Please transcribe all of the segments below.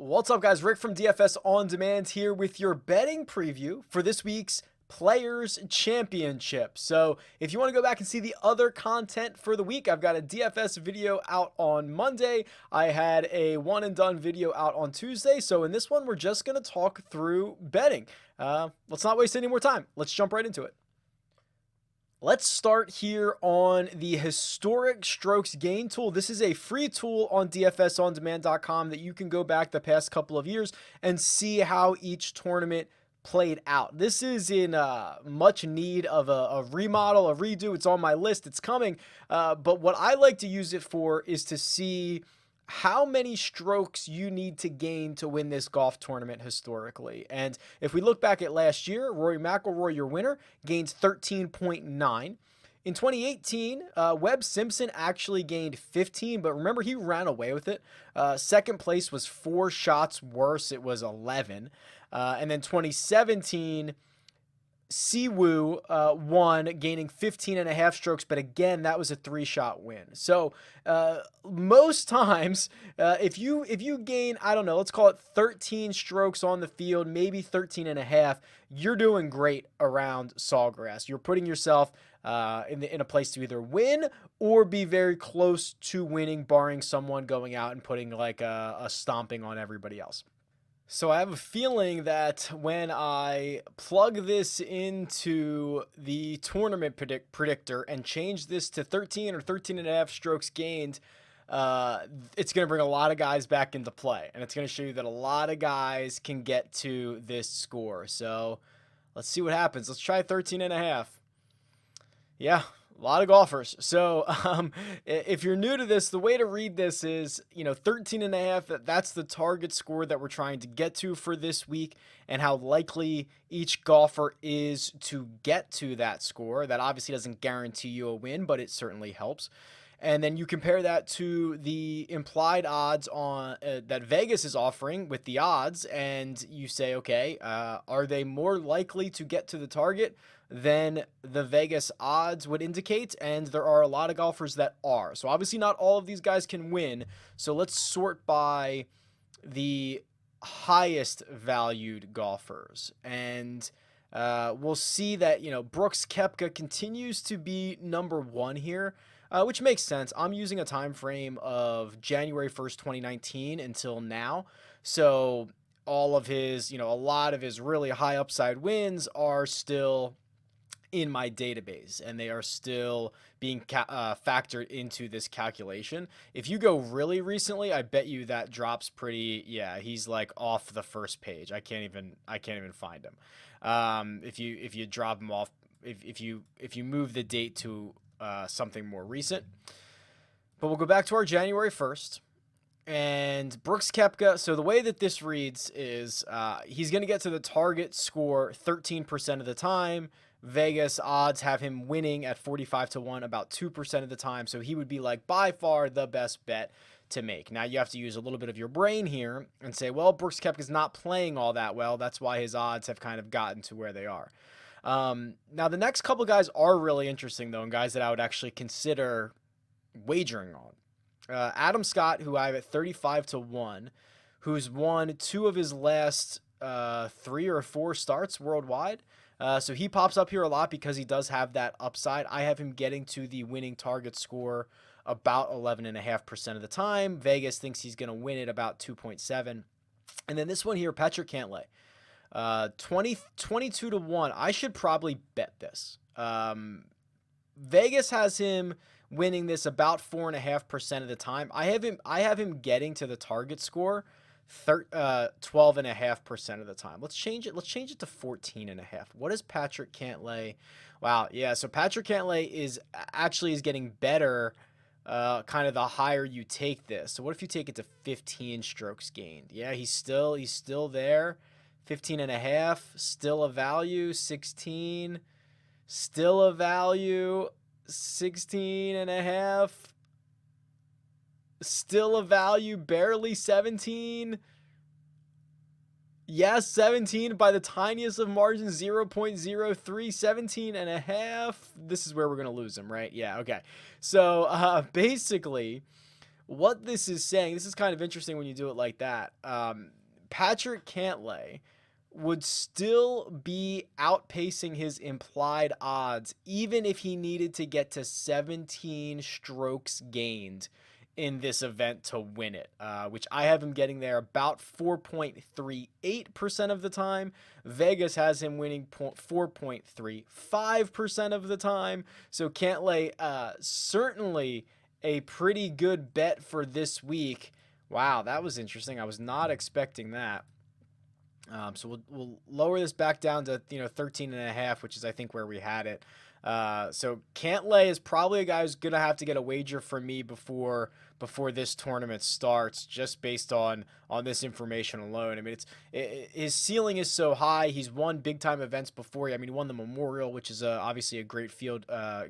What's up, guys? Rick from DFS On Demand here with your betting preview for this week's Players Championship. So if you want to go back and see the other content for the week, I've got a DFS video out on Monday. I had a one and done video out on Tuesday. So in this one, we're just going to talk through betting. Let's not waste any more time. Let's jump right into it. Let's start here on the historic strokes gain tool. This is a free tool on dfsondemand.com that you can go back the past couple of years and see how each tournament played out. This is in much need of a remodel, a redo. It's on my list. It's coming. But what I like to use it for is to see how many strokes you need to gain to win this golf tournament historically. And if we look back at last year, Rory McIlroy, your winner, gained 13.9. In 2018, Webb Simpson actually gained 15, but remember, he ran away with it. Second place was 4 shots worse. It was 11. And then 2017, Siwoo won, gaining 15.5 strokes, but again, that was a 3-shot win. So most times, if you gain, I don't know, let's call it 13 strokes on the field, maybe 13.5, you're doing great around Sawgrass. You're putting yourself in a place to either win or be very close to winning, barring someone going out and putting like a stomping on everybody else. So I have a feeling that when I plug this into the tournament predictor and change this to 13 or 13.5 strokes gained, it's going to bring a lot of guys back into play. And it's going to show you that a lot of guys can get to this score. So let's see what happens. Let's try 13.5. Yeah. A lot of golfers. So if you're new to this, the way to read this is, 13.5, that's the target score that we're trying to get to for this week, and how likely each golfer is to get to that score. That obviously doesn't guarantee you a win, but it certainly helps. And then you compare that to the implied odds on that Vegas is offering with the odds, and you say, okay, are they more likely to get to the target than the Vegas odds would indicate? And there are a lot of golfers that are. So obviously not all of these guys can win. So let's sort by the highest valued golfers. And we'll see that, Brooks Koepka continues to be number 1 here. Which makes sense. I'm using a time frame of January 1st, 2019 until now. So all of his, a lot of his really high upside wins are still in my database, and they are still being factored into this calculation. If you go really recently, I bet you that drops pretty. Yeah, he's like off the first page. I can't even find him. If you drop him off, if you move the date to something more recent. But we'll go back to our January 1st. And Brooks Koepka, so the way that this reads is he's going to get to the target score 13% of the time. Vegas odds have him winning at 45-1 about 2% of the time. So he would be like by far the best bet to make. Now you have to use a little bit of your brain here and say, well, Brooks Koepka's not playing all that well. That's why his odds have kind of gotten to where they are. Now the next couple guys are really interesting though, and guys that I would actually consider wagering on. Adam Scott, who I have at 35-1, who's won 2 of his last 3 or 4 starts worldwide. So he pops up here a lot because he does have that upside. I have him getting to the winning target score about 11.5% of the time. Vegas thinks he's going to win it about 2.7. And then this one here, Patrick Cantlay. 22-1. I should probably bet this. Vegas has him winning this about 4.5% of the time. I have him getting to the target score 12.5% of the time. Let's change it to 14.5. What is Patrick Cantlay? Wow, yeah. So Patrick Cantlay is getting better. Kind of the higher you take this. So what if you take it to 15 strokes gained? Yeah, he's still there. 15.5, still a value. 16, still a value. 16.5, still a value. Barely. 17. Yes, 17 by the tiniest of margins, 0.03, 17.5. This is where we're going to lose him, right? Yeah, okay. So basically, what this is saying, this is kind of interesting when you do it like that. Patrick Cantlay would still be outpacing his implied odds even if he needed to get to 17 strokes gained in this event to win it, which I have him getting there about 4.38% of the time. Vegas has him winning 4.35% of the time. So Cantlay, certainly a pretty good bet for this week. Wow, that was interesting. I was not expecting that. So we'll lower this back down to 13.5, which is I think where we had it. So Cantlay is probably a guy who's gonna have to get a wager from me before this tournament starts, just based on this information alone. I mean, his ceiling is so high. He's won big time events before. I mean, he won the Memorial, which is obviously a great field,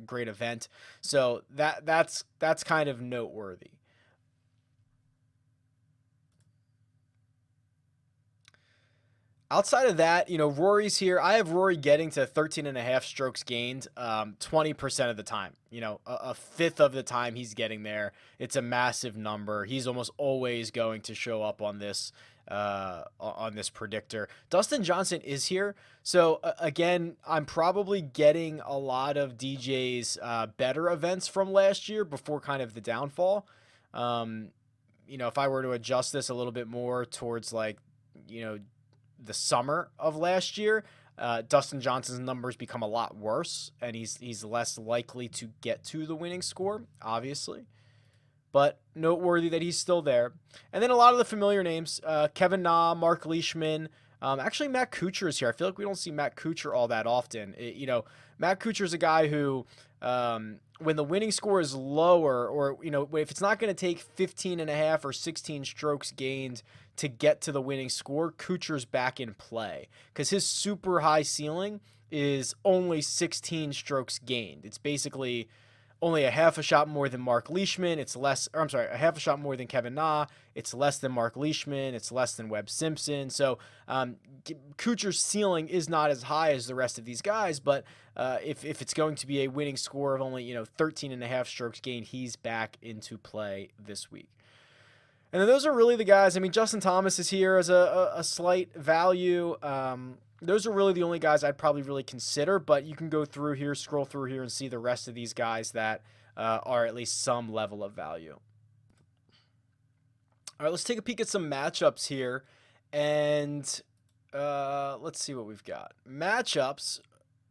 great event. So that's kind of noteworthy. Outside of that, Rory's here. I have Rory getting to 13.5 strokes gained 20% of the time. A fifth of the time he's getting there. It's a massive number. He's almost always going to show up on this predictor. Dustin Johnson is here. So again, I'm probably getting a lot of DJ's better events from last year before kind of the downfall. If I were to adjust this a little bit more towards the summer of last year, Dustin Johnson's numbers become a lot worse, and he's less likely to get to the winning score, obviously. But noteworthy that he's still there. And then a lot of the familiar names, Kevin Na, Mark Leishman, actually Matt Kuchar is here. I feel like we don't see Matt Kuchar all that often. Matt Kuchar is a guy who, when the winning score is lower, or if it's not going to take 15.5 or 16 strokes gained to get to the winning score, Kuchar's back in play, because his super high ceiling is only 16 strokes gained. It's basically only a half a shot more than Mark Leishman. A half a shot more than Kevin Na. It's less than Mark Leishman. It's less than Webb Simpson. So Kuchar's ceiling is not as high as the rest of these guys, but if it's going to be a winning score of only 13.5 strokes gained, he's back into play this week. And then those are really the guys. I mean, Justin Thomas is here as a slight value. Those are really the only guys I'd probably really consider, but you can go through here, scroll through here, and see the rest of these guys that are at least some level of value. All right, let's take a peek at some matchups here, and let's see what we've got. Matchups.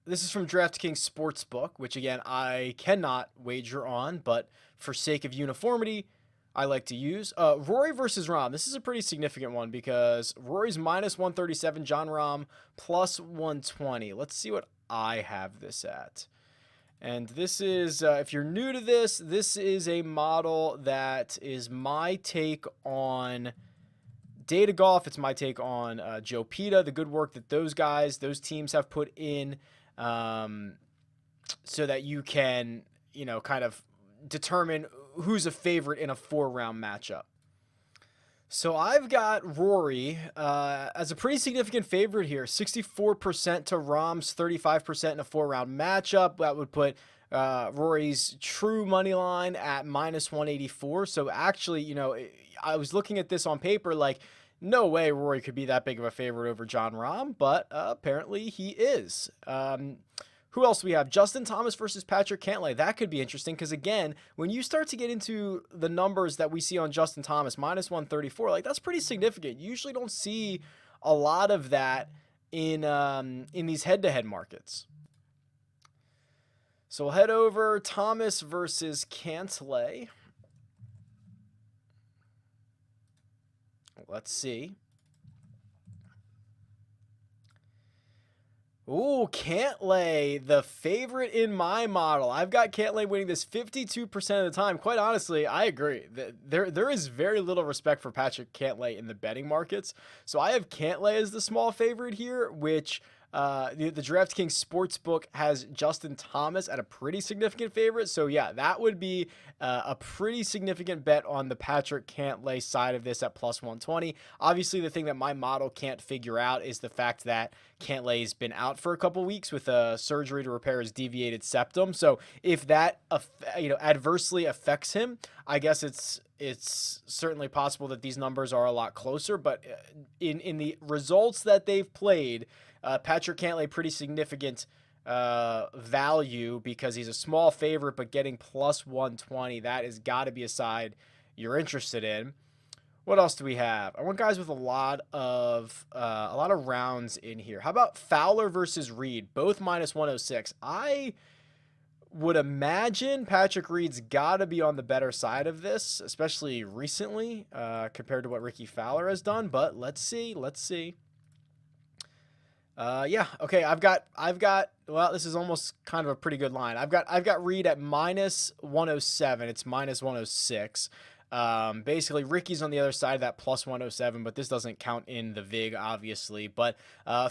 This is from DraftKings Sportsbook, which, again, I cannot wager on, but for sake of uniformity, I like to use. Rory versus Rahm. This is a pretty significant one because Rory's minus 137, Jon Rahm plus 120. Let's see what I have this at. And this is, if you're new to this is a model that is my take on Data Golf. It's my take on Joe Pita, the good work that those teams have put in, so that you can, kind of determine who's a favorite in a 4-round matchup. So I've got Rory as a pretty significant favorite here, 64% to Rahm's 35% in a 4-round matchup. That would put Rory's true money line at minus 184. So actually, I was looking at this on paper like, no way Rory could be that big of a favorite over Jon Rahm, but apparently he is. Who else do we have? Justin Thomas versus Patrick Cantlay. That could be interesting because, again, when you start to get into the numbers that we see on Justin Thomas, minus 134, that's pretty significant. You usually don't see a lot of that in these head-to-head markets. So we'll head over Thomas versus Cantlay. Let's see. Ooh, Cantlay, the favorite in my model. I've got Cantlay winning this 52% of the time. Quite honestly, I agree. There is very little respect for Patrick Cantlay in the betting markets. So I have Cantlay as the small favorite here, which The DraftKings Sportsbook has Justin Thomas at a pretty significant favorite. So, yeah, that would be a pretty significant bet on the Patrick Cantlay side of this at plus 120. Obviously, the thing that my model can't figure out is the fact that Cantlay's been out for a couple weeks with a surgery to repair his deviated septum. So, if that adversely affects him, I guess it's certainly possible that these numbers are a lot closer. But in the results that they've played, Patrick Cantlay, pretty significant value because he's a small favorite, but getting plus 120, that has got to be a side you're interested in. What else do we have? I want guys with a lot of rounds in here. How about Fowler versus Reed? Both minus 106. I would imagine Patrick Reed's got to be on the better side of this, especially recently compared to what Ricky Fowler has done. But let's see. Yeah, okay, I've got well, this is almost kind of a pretty good line. I've got Reed at minus 107. It's minus 106. Basically Ricky's on the other side of that plus 107, but this doesn't count in the VIG obviously, but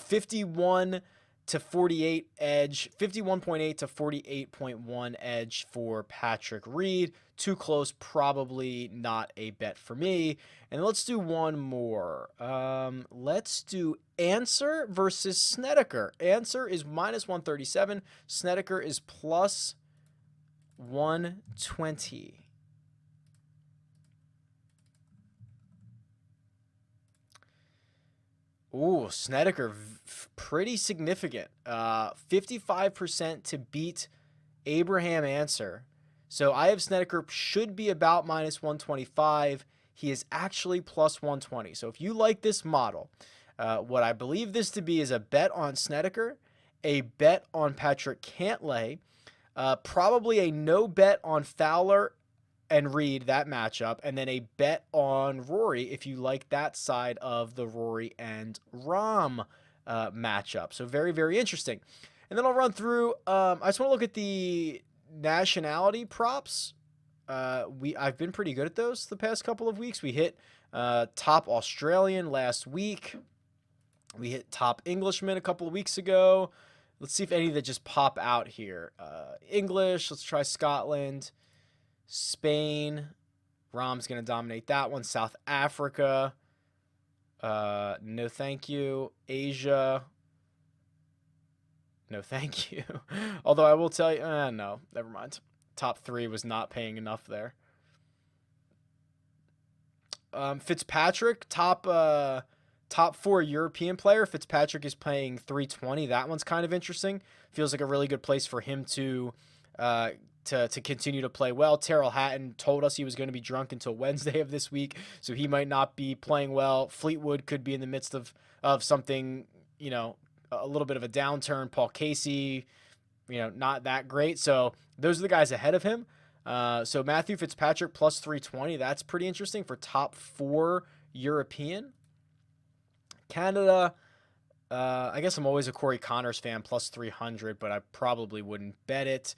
51 to 48 edge, 51.8 to 48.1 edge for Patrick Reed. Too close, probably not a bet for me. And let's do one more. Let's do Answer versus Snedecker. Answer is minus 137. Snedecker is plus 120. Ooh, Snedecker, pretty significant. 55% to beat Abraham Answer. So I have Snedecker should be about minus 125. He is actually plus 120. So if you like this model, what I believe this to be is a bet on Snedecker, a bet on Patrick Cantlay, probably a no bet on Fowler and Reed, that matchup, and then a bet on Rory if you like that side of the Rory and Rahm matchup. So very, very interesting. And then I'll run through, I just want to look at the nationality props. I've been pretty good at those the past couple of weeks. We hit top Australian last week. We hit top Englishman a couple of weeks ago. Let's see if any that just pop out here. English, let's try Scotland. Spain, Rahm's going to dominate that one. South Africa, no thank you. Asia, no thank you. Although I will tell you, no, never mind. Top 3 was not paying enough there. Fitzpatrick, top 4 European player. Fitzpatrick is paying 320. That one's kind of interesting. Feels like a really good place for him to continue to play well. Terrell Hatton told us he was going to be drunk until Wednesday of this week, so he might not be playing well. Fleetwood could be in the midst of something, a little bit of a downturn. Paul Casey, not that great. So those are the guys ahead of him. So Matthew Fitzpatrick plus 320. That's pretty interesting for top 4 European. Canada, I guess I'm always a Corey Connors fan, plus 300, but I probably wouldn't bet it.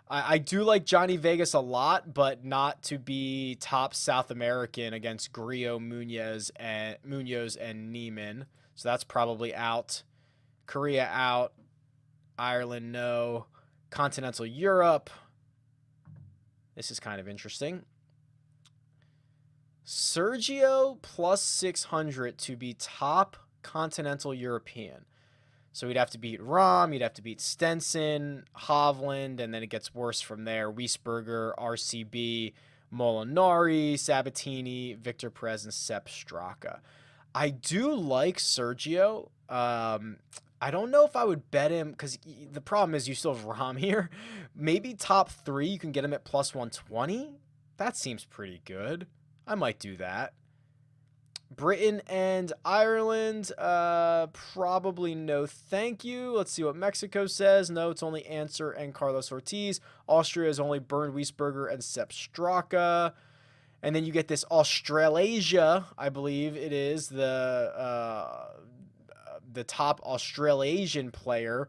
I do like Johnny Vegas a lot, but not to be top South American against Grillo, Munoz, and Neiman. So that's probably out. Korea out. Ireland, no. Continental Europe. This is kind of interesting. Sergio plus 600 to be top Continental European. So he'd have to beat Rahm, he'd have to beat Stenson, Hovland, and then it gets worse from there. Wiesberger, RCB, Molinari, Sabatini, Victor Perez, and Sepp Straka. I do like Sergio. I don't know if I would bet him because the problem is you still have Rahm here. Maybe top 3, you can get him at plus 120. That seems pretty good. I might do that. Britain and Ireland, probably no thank you. Let's see what Mexico says. No, it's only Answer and Carlos Ortiz. Austria is only Bernd Wiesberger and Sepp Straka. And then you get this Australasia, I believe it is, the top Australasian player.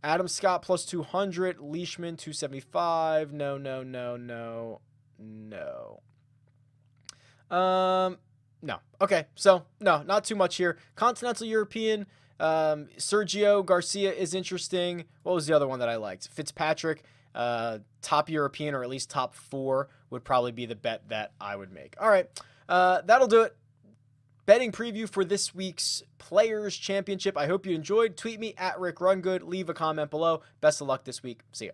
Adam Scott plus 200. Leishman 275. No. No. Okay, so no, not too much here. Continental European, Sergio Garcia is interesting. What was the other one that I liked? Fitzpatrick, top European or at least top 4 would probably be the bet that I would make. All right, that'll do it. Betting preview for this week's Players Championship. I hope you enjoyed. Tweet me at RickRunGood. Leave a comment below. Best of luck this week. See ya.